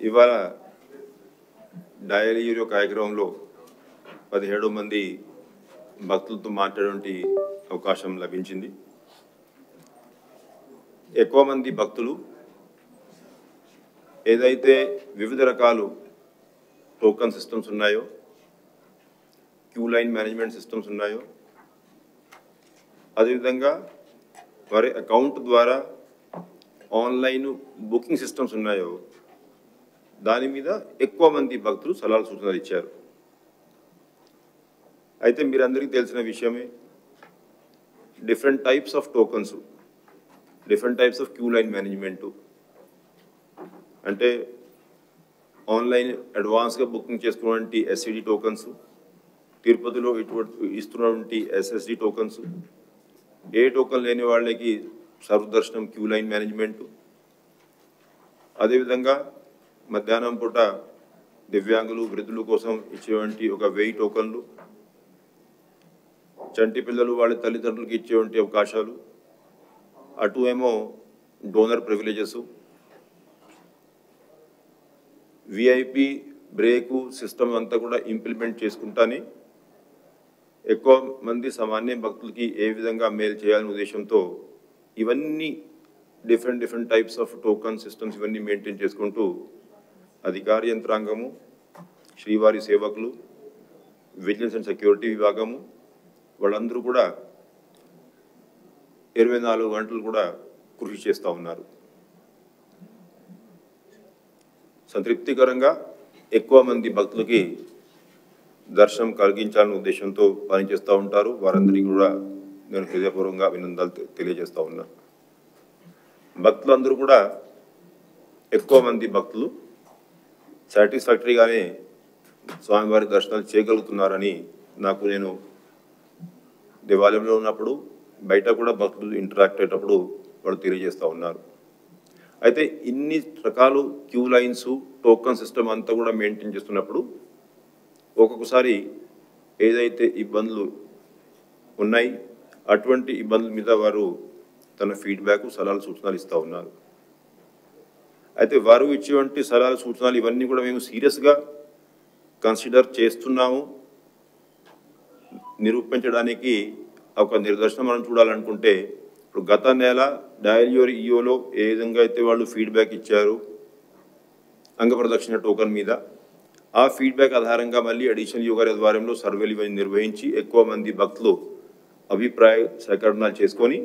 ఇవాళ డయల్ యూరియో కార్యక్రమంలో 17 మంది భక్తులతో మాట్లాడే అవకాశం లభించింది. ఎక్కువ మంది భక్తులు ఏదైతే వివిధ రకాలు టోకన్ సిస్టమ్స్ ఉన్నాయో, క్యూ లైన్ మేనేజ్మెంట్ సిస్టమ్స్ ఉన్నాయో, అదేవిధంగా వారి అకౌంట్ ద్వారా ఆన్లైన్ బుకింగ్ సిస్టమ్స్ ఉన్నాయో దాని మీద ఎక్కువ మంది భక్తులు సలహాలు సూచనలు ఇచ్చారు. అయితే మీరందరికీ తెలిసిన విషయమే, different types of tokens, different types of Q line management అంటే ఆన్లైన్ అడ్వాన్స్గా బుకింగ్ చేసుకున్నటువంటి ఎస్సిడి టోకన్స్, తిరుపతిలో ఇస్తున్నటువంటి ఎస్ఎస్డి టోకన్స్, ఏ టోకన్ లేని వాళ్ళకి సర్వదర్శనం క్యూ లైన్ మేనేజ్మెంటు, అదేవిధంగా మధ్యాహ్నం పూట దివ్యాంగులు వృద్ధుల కోసం ఇచ్చేటువంటి ఒక 1000 టోకన్లు, చంటి పిల్లలు వాళ్ళ తల్లిదండ్రులకి ఇచ్చేటువంటి అవకాశాలు, అటు ఏమో donor privileges, VIP break system అంతా కూడా ఇంప్లిమెంట్ చేసుకుంటానే ఎక్కువ మంది సామాన్య భక్తులకి ఏ విధంగా మేలు చేయాలనే ఉద్దేశంతో ఇవన్నీ different types of token systems ఇవన్నీ మెయింటైన్ చేసుకుంటూ అధికార యంత్రాంగము, శ్రీవారి సేవకులు, విజిలెన్స్ అండ్ సెక్యూరిటీ విభాగము వాళ్ళందరూ కూడా 24 గంటలు కూడా కృషి చేస్తూ ఉన్నారు. సంతృప్తికరంగా ఎక్కువ మంది భక్తులకి దర్శనం కలిగించాలనే ఉద్దేశంతో పనిచేస్తూ ఉంటారు. వారందరికీ కూడా నేను హృదయపూర్వకంగా అభినందనలు తెలియజేస్తూ ఉన్నా. భక్తులందరూ కూడా ఎక్కువ మంది భక్తులు సాటిస్ఫాక్టరీగానే స్వామివారి దర్శనాలు చేయగలుగుతున్నారని నేను దేవాలయంలో ఉన్నప్పుడు బయట కూడా భక్తులు ఇంటరాక్ట్ అయ్యేటప్పుడు వాళ్ళు తెలియజేస్తూ ఉన్నారు. అయితే ఇన్ని రకాలు క్యూ లైన్స్ టోకన్ సిస్టమ్ అంతా కూడా మెయింటైన్ చేస్తున్నప్పుడు ఒక్కొక్కసారి ఏదైతే ఇబ్బందులు ఉన్నాయి అటువంటి ఇబ్బందుల మీద వారు తన ఫీడ్బ్యాక్, సలహాలు, సూచనలు ఇస్తూ ఉన్నారు. అయితే వారు ఇచ్చేటువంటి సలహాలు, సూచనలు ఇవన్నీ కూడా మేము సీరియస్గా కన్సిడర్ చేస్తున్నాము. నిరూపించడానికి ఒక నిదర్శనం మనం చూడాలనుకుంటే, ఇప్పుడు గత నెల డయల్ యూరియోలో ఏ విధంగా అయితే వాళ్ళు ఫీడ్బ్యాక్ ఇచ్చారు అంగప్రదక్షిణ టోకన్ మీద, ఆ ఫీడ్బ్యాక్ ఆధారంగా మళ్ళీ అడిషనల్ యోగా ఆధ్వర్యంలో సర్వేలు ఇవన్నీ నిర్వహించి ఎక్కువ మంది భక్తులు అభిప్రాయ సేకరణలు చేసుకొని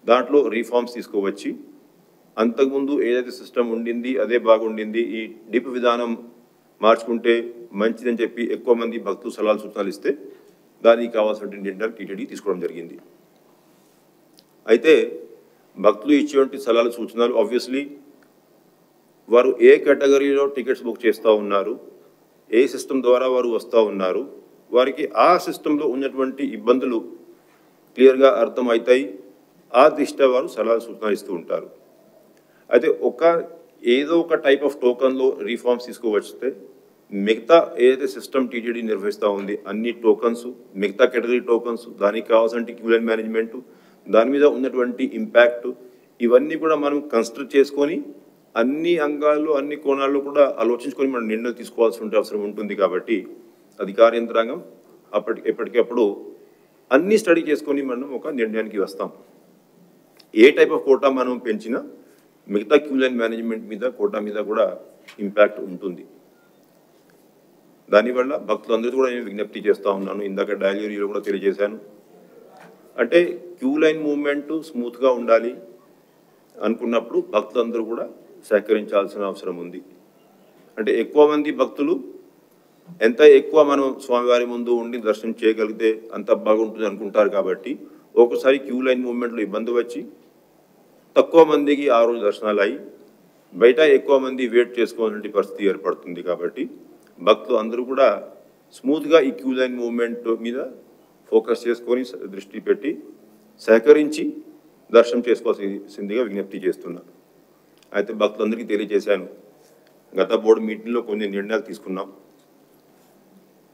దాంట్లో రీఫార్మ్స్ తీసుకువచ్చి అంతకుముందు ఏదైతే సిస్టమ్ ఉండింది అదే బాగుండింది, ఈ డిప్ విధానం మార్చుకుంటే మంచిదని చెప్పి ఎక్కువ మంది భక్తులు సలహాలు సూచనలు ఇస్తే దానికి కావాల్సిన నిర్ణయాలు టీటీడీ తీసుకోవడం జరిగింది. అయితే భక్తులు ఇచ్చేటువంటి సలహాలు, సూచనలు ఆబ్వియస్లీ వారు ఏ కేటగిరీలో టికెట్స్ బుక్ చేస్తూ ఉన్నారు, ఏ సిస్టమ్ ద్వారా వారు వస్తూ ఉన్నారు, వారికి ఆ సిస్టంలో ఉన్నటువంటి ఇబ్బందులు క్లియర్గా అర్థమవుతాయి. ఆ దృష్ట్యా వారు సలహాలు, సూచనలు ఇస్తూ ఉంటారు. అయితే ఏదో ఒక టైప్ ఆఫ్ టోకన్లో రీఫార్మ్స్ తీసుకువచ్చితే మిగతా ఏదైతే సిస్టమ్ టీటీడీ నిర్వహిస్తూ ఉంది అన్ని టోకన్స్, మిగతా కేటగిరీ టోకన్స్, దానికి కావాల్సిన క్యూ లైన్ మేనేజ్మెంటు, దాని మీద ఉన్నటువంటి ఇంపాక్ట్ ఇవన్నీ కూడా మనం కన్సిడర్ చేసుకొని అన్ని అంగాల్లో, అన్ని కోణాల్లో కూడా ఆలోచించుకొని మనం నిర్ణయాలు తీసుకోవాల్సిన అవసరం ఉంటుంది. కాబట్టి అధికార యంత్రాంగం ఎప్పటికప్పుడు అన్ని స్టడీ చేసుకొని మనం ఒక నిర్ణయానికి వస్తాం. ఏ టైప్ ఆఫ్ కోటా మనం పెంచినా మిగతా క్యూ లైన్ మేనేజ్మెంట్ మీద, కోటా మీద కూడా ఇంపాక్ట్ ఉంటుంది. దానివల్ల భక్తులందరూ కూడా నేను విజ్ఞప్తి చేస్తూ ఉన్నాను. ఇందాక డయల్ యూరియోలో కూడా తెలియజేశాను. అంటే క్యూ లైన్ మూవ్మెంట్ స్మూత్గా ఉండాలి అనుకున్నప్పుడు భక్తులందరూ కూడా సహకరించాల్సిన అవసరం ఉంది. అంటే ఎక్కువ మంది భక్తులు ఎంత ఎక్కువ మనం స్వామివారి ముందు ఉండి దర్శనం చేయగలిగితే అంత బాగుంటుంది అనుకుంటారు. కాబట్టి ఒక్కోసారి క్యూ లైన్ మూవ్మెంట్లో ఇబ్బంది వచ్చి తక్కువ మందికి ఆ రోజు దర్శనాలు అయ్యి బయట ఎక్కువ మంది వెయిట్ చేసుకోవాల్సిన పరిస్థితి ఏర్పడుతుంది. కాబట్టి భక్తులు అందరూ కూడా స్మూత్గా ఈ క్యూ లైన్ మూవ్మెంట్ మీద ఫోకస్ చేసుకొని దృష్టి పెట్టి సహకరించి దర్శనం చేసుకోవాల్సిందిగా విజ్ఞప్తి చేస్తున్నాను. అయితే భక్తులందరికీ తెలియజేశాను, గత బోర్డు మీటింగ్లో కొన్ని నిర్ణయాలు తీసుకున్నాం.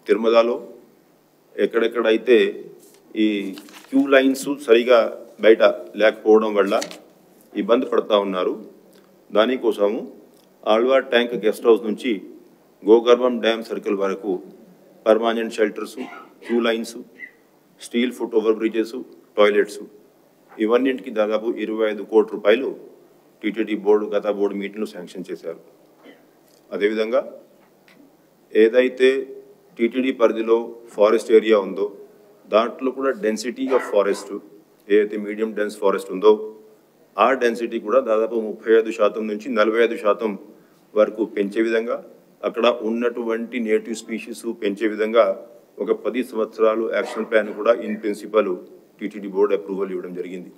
తిరుమలలో ఎక్కడెక్కడైతే ఈ క్యూ లైన్స్ సరిగా బయట లేకపోవడం వల్ల ఇబ్బంది పడతా ఉన్నారు, దానికోసము ఆళ్వార్ ట్యాంక్ గెస్ట్ హౌస్ నుంచి గోగర్భం డ్యామ్ సర్కిల్ వరకు permanent shelters, queue lines, steel foot over bridges, toilets ఇవన్నింటికి దాదాపు 25 కోట్ల రూపాయలు టీటీడీ బోర్డు గత బోర్డు మీటింగ్లో శాంక్షన్ చేశారు. అదేవిధంగా ఏదైతే టీటీడీ పరిధిలో ఫారెస్ట్ ఏరియా ఉందో దాంట్లో కూడా డెన్సిటీ ఆఫ్ ఫారెస్ట్ ఏదైతే మీడియం డెన్స్ ఫారెస్ట్ ఉందో ఆ డెన్సిటీ కూడా దాదాపు 35% నుంచి 45% వరకు పెంచే విధంగా, అక్కడ ఉన్నటువంటి నేటివ్ స్పీషీస్ పెంచే విధంగా ఒక 10 సంవత్సరాలు యాక్షన్ ప్లాన్ కూడా in principle TTD board approval ఇవ్వడం జరిగింది.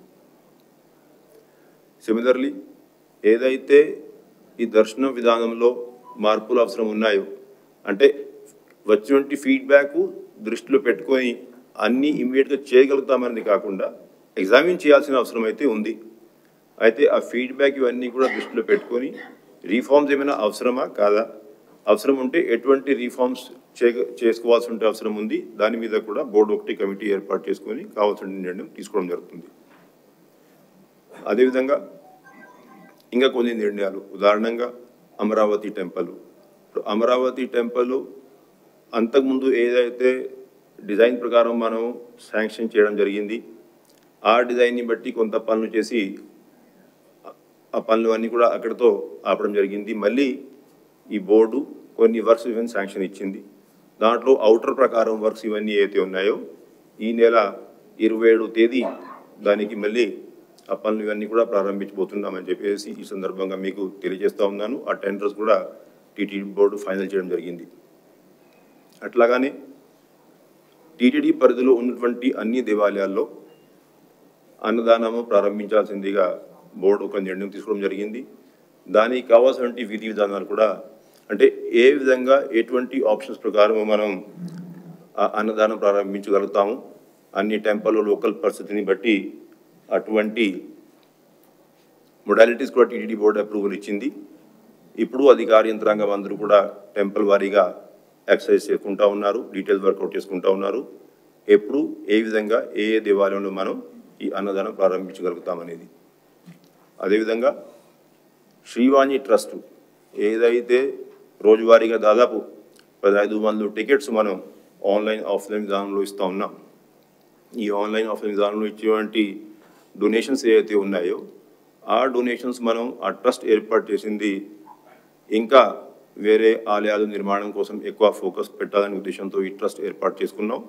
సిమిలర్లీ ఏదైతే ఈ దర్శన విధానంలో మార్పులు అవసరం ఉన్నాయో, అంటే వచ్చినటువంటి ఫీడ్బ్యాక్ దృష్టిలో పెట్టుకొని అన్నీ ఇమ్మీడియట్గా చేయగలుగుతామనేది కాకుండా ఎగ్జామిన్ చేయాల్సిన అవసరం అయితే ఉంది. అయితే ఆ ఫీడ్బ్యాక్ ఇవన్నీ కూడా దృష్టిలో పెట్టుకొని రీఫార్మ్స్ ఏమైనా అవసరమా కాదా, అవసరం ఉంటే ఎటువంటి రీఫార్మ్స్ చేసుకోవాల్సి ఉంటే అవసరం ఉంది, దాని మీద కూడా బోర్డు ఒకటి కమిటీ ఏర్పాటు చేసుకొని కావాల్సిన నిర్ణయం తీసుకోవడం జరుగుతుంది. అదేవిధంగా ఇంకా కొన్ని నిర్ణయాలు, ఉదాహరణంగా అమరావతి టెంపుల్. ఇప్పుడు అమరావతి టెంపుల్ అంతకుముందు ఏదైతే డిజైన్ ప్రకారం మనం శాంక్షన్ చేయడం జరిగింది, ఆ డిజైన్ని బట్టి కొంత పనులు చేసి ఆ పనులు అన్నీ కూడా అక్కడితో ఆపడం జరిగింది. మళ్ళీ ఈ బోర్డు కొన్ని వర్క్స్ ఇవన్నీ శాంక్షన్ ఇచ్చింది. దాంట్లో అవుటర్ ప్రకారం వర్క్స్ ఇవన్నీ ఏవైతే ఉన్నాయో ఈ నెల 27వ తేదీ దానికి మళ్ళీ ఆ పనులు ఇవన్నీ కూడా ప్రారంభించబోతున్నామని చెప్పేసి ఈ సందర్భంగా మీకు తెలియజేస్తూ ఉన్నాను. ఆ టెండర్స్ కూడా టీటీడీ బోర్డు ఫైనల్ చేయడం జరిగింది. అట్లాగానే టీటీడీ పరిధిలో ఉన్నటువంటి అన్ని దేవాలయాల్లో అన్నదానము ప్రారంభించాల్సిందిగా బోర్డు ఒక నిర్ణయం తీసుకోవడం జరిగింది. దానికి కావాల్సినటువంటి విధి విధానాలు కూడా, అంటే ఏ విధంగా ఎటువంటి ఆప్షన్స్ ప్రకారం మనం ఆ అన్నదానం ప్రారంభించగలుగుతాము, అన్ని టెంపుల్ లోకల్ పరిస్థితిని బట్టి అటువంటి మొడాలిటీస్ కూడా టీటీడీ బోర్డు అప్రూవల్ ఇచ్చింది. ఇప్పుడు అధికార యంత్రాంగం అందరూ కూడా టెంపుల్ వారీగా ఎక్సర్సైజ్ చేసుకుంటూ ఉన్నారు, డీటెయిల్స్ వర్కౌట్ చేసుకుంటూ ఉన్నారు. ఎప్పుడు ఏ విధంగా ఏ దేవాలయంలో మనం ఈ అన్నదానం ప్రారంభించగలుగుతామనేది. అదేవిధంగా శ్రీవాణి ట్రస్ట్ ఏదైతే రోజువారీగా దాదాపు 1500 టికెట్స్ మనం ఆన్లైన్ ఆఫ్లైన్ విధానంలో ఇస్తూ ఉన్నాం. ఈ ఆన్లైన్ ఆఫ్లైన్ విధానంలో ఇచ్చేటువంటి డొనేషన్స్ ఏవైతే ఉన్నాయో ఆ డొనేషన్స్ మనం ఆ ట్రస్ట్ ఏర్పాటు చేసింది ఇంకా వేరే ఆలయాల నిర్మాణం కోసం ఎక్కువ ఫోకస్ పెట్టాలనే ఉద్దేశంతో ఈ ట్రస్ట్ ఏర్పాటు చేసుకున్నాం.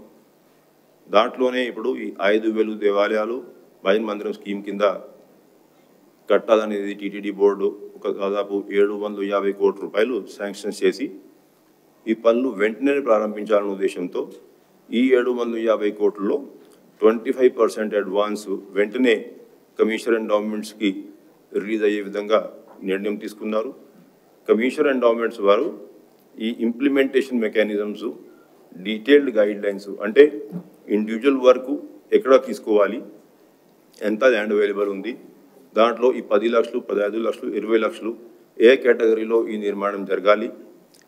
దాంట్లోనే ఇప్పుడు ఈ 5000 దేవాలయాలు భజన మందిరం స్కీమ్ కింద కట్టాలనేది టీటీడీ బోర్డు ఒక దాదాపు 750 కోట్ల రూపాయలు శాంక్షన్ చేసి ఈ పనులు వెంటనే ప్రారంభించాలనే ఉద్దేశంతో ఈ 750 కోట్లలో 25% అడ్వాన్స్ వెంటనే కమిషనర్ ఎండోమెంట్స్కి రిలీజ్ అయ్యే విధంగా నిర్ణయం తీసుకున్నారు. కమిషనర్ ఎండోమెంట్స్ వారు ఈ implementation mechanisms, detailed guide lines, అంటే ఇండివిజువల్ వర్క్ ఎక్కడ తీసుకోవాలి, ఎంత ల్యాండ్ అవైలబుల్ ఉంది, దాంట్లో ఈ 10 లక్షలు, 15 లక్షలు, 20 లక్షలు ఏ కేటగిరీలో ఈ నిర్మాణం జరగాలి,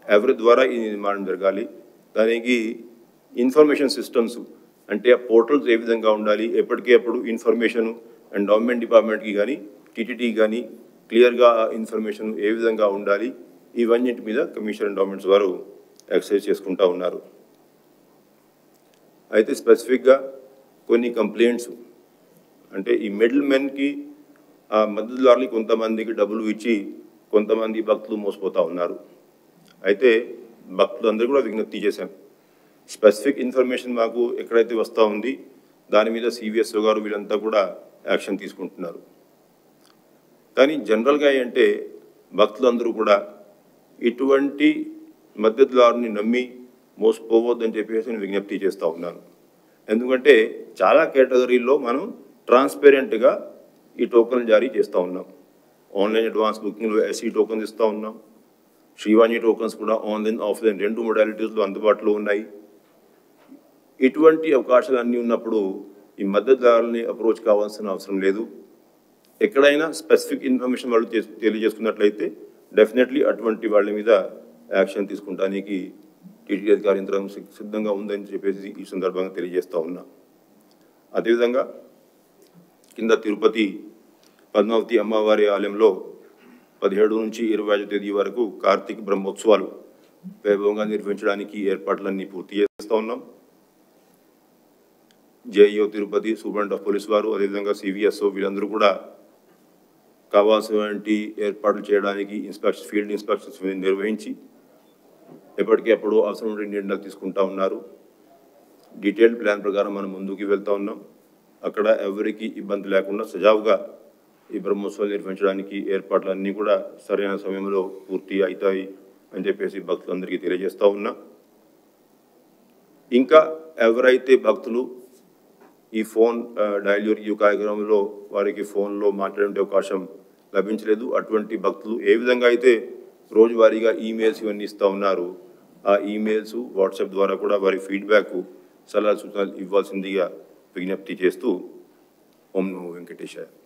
ఎవరి ద్వారా ఈ నిర్మాణం జరగాలి, దానికి ఇన్ఫర్మేషన్ సిస్టమ్స్ అంటే ఆ పోర్టల్స్ ఏ విధంగా ఉండాలి, ఎప్పటికప్పుడు ఇన్ఫర్మేషన్ ఎండోమెంట్ డిపార్ట్మెంట్కి కానీ టీటీడీ కానీ క్లియర్గా ఇన్ఫర్మేషన్ ఏ విధంగా ఉండాలి, ఇవన్నింటి మీద కమిషనర్ ఎండోమెంట్స్ వారు ఎక్సర్సైజ్ చేసుకుంటూ ఉన్నారు. అయితే స్పెసిఫిక్గా కొన్ని కంప్లైంట్స్, అంటే ఈ మిడిల్ మెన్కి ఆ మద్దతుదారులకి కొంతమందికి డబ్బులు ఇచ్చి కొంతమంది భక్తులు మోసపోతూ ఉన్నారు. అయితే భక్తులందరూ కూడా విజ్ఞప్తి చేశాం, స్పెసిఫిక్ ఇన్ఫర్మేషన్ మాకు ఎక్కడైతే వస్తూ ఉంది దాని మీద సివిఎస్ఓ గారు వీళ్ళంతా కూడా యాక్షన్ తీసుకుంటున్నారు. కానీ జనరల్గా ఏంటంటే భక్తులందరూ కూడా ఇటువంటి మద్దతుదారుని నమ్మి మోసపోవద్దని చెప్పేసి నేను విజ్ఞప్తి చేస్తూ ఉన్నాను. ఎందుకంటే చాలా కేటగిరీల్లో మనం ట్రాన్స్పరెంట్గా ఈ టోకన్ జారీ చేస్తూ ఉన్నాం. ఆన్లైన్ అడ్వాన్స్ బుకింగ్లో ఎస్సీ టోకన్స్ ఇస్తూ ఉన్నాం. శ్రీవాణి టోకన్స్ కూడా ఆన్లైన్ ఆఫ్లైన్ 2 మొడాలిటీస్లో అందుబాటులో ఉన్నాయి. ఇటువంటి అవకాశాలు అన్నీ ఉన్నప్పుడు ఈ మద్దతుదారుల్ని అప్రోచ్ కావాల్సిన అవసరం లేదు. ఎక్కడైనా స్పెసిఫిక్ ఇన్ఫర్మేషన్ వాళ్ళు తెలియజేసుకున్నట్లయితే డెఫినెట్లీ అటువంటి వాళ్ళ మీద యాక్షన్ తీసుకుంటానికి టీటీడీ అధికార యంత్రాంగం సిద్ధంగా ఉందని చెప్పేసి ఈ సందర్భంగా తెలియజేస్తూ ఉన్నా. అదేవిధంగా కింద తిరుపతి పద్మావతి అమ్మవారి ఆలయంలో 17 నుంచి 25 తేదీ వరకు కార్తీక బ్రహ్మోత్సవాలు వైభవంగా నిర్వహించడానికి ఏర్పాట్లన్నీ పూర్తి చేస్తూ ఉన్నాం. JEO Tirupati, superintendent of police వారు, అదేవిధంగా సివిఎస్ఓ వీళ్ళందరూ కూడా కావాల్సినటువంటి ఏర్పాట్లు చేయడానికి ఫీల్డ్ ఇన్స్పెక్షన్స్ నిర్వహించి ఎప్పటికప్పుడు అవసరమైన నిర్ణయాలు తీసుకుంటా ఉన్నారు. డీటెయిల్డ్ ప్లాన్ ప్రకారం మనం ముందుకు వెళ్తూ ఉన్నాం. అక్కడ ఎవరికి ఇబ్బంది లేకుండా సజావుగా ఈ బ్రహ్మోత్సవాలు నిర్వహించడానికి ఏర్పాట్లన్నీ కూడా సరైన సమయంలో పూర్తి అవుతాయి అని చెప్పేసి భక్తులందరికీ తెలియజేస్తూ ఉన్నా. ఇంకా ఎవరైతే భక్తులు ఈ ఫోన్ డయల్ యువర్ ఈ కార్యక్రమంలో వారికి ఫోన్లో మాట్లాడే అవకాశం లభించలేదు, అటువంటి భక్తులు ఏ విధంగా అయితే రోజువారీగా ఈమెయిల్స్ ఇవన్నీ ఇస్తూ ఉన్నారు, ఆ ఈమెయిల్స్ వాట్సాప్ ద్వారా కూడా వారి ఫీడ్బ్యాక్ సలహా సూచనలు ఇవ్వాల్సిందిగా విజ్ఞప్తి చేస్తూ ఓం నమో వెంకటేశాయ.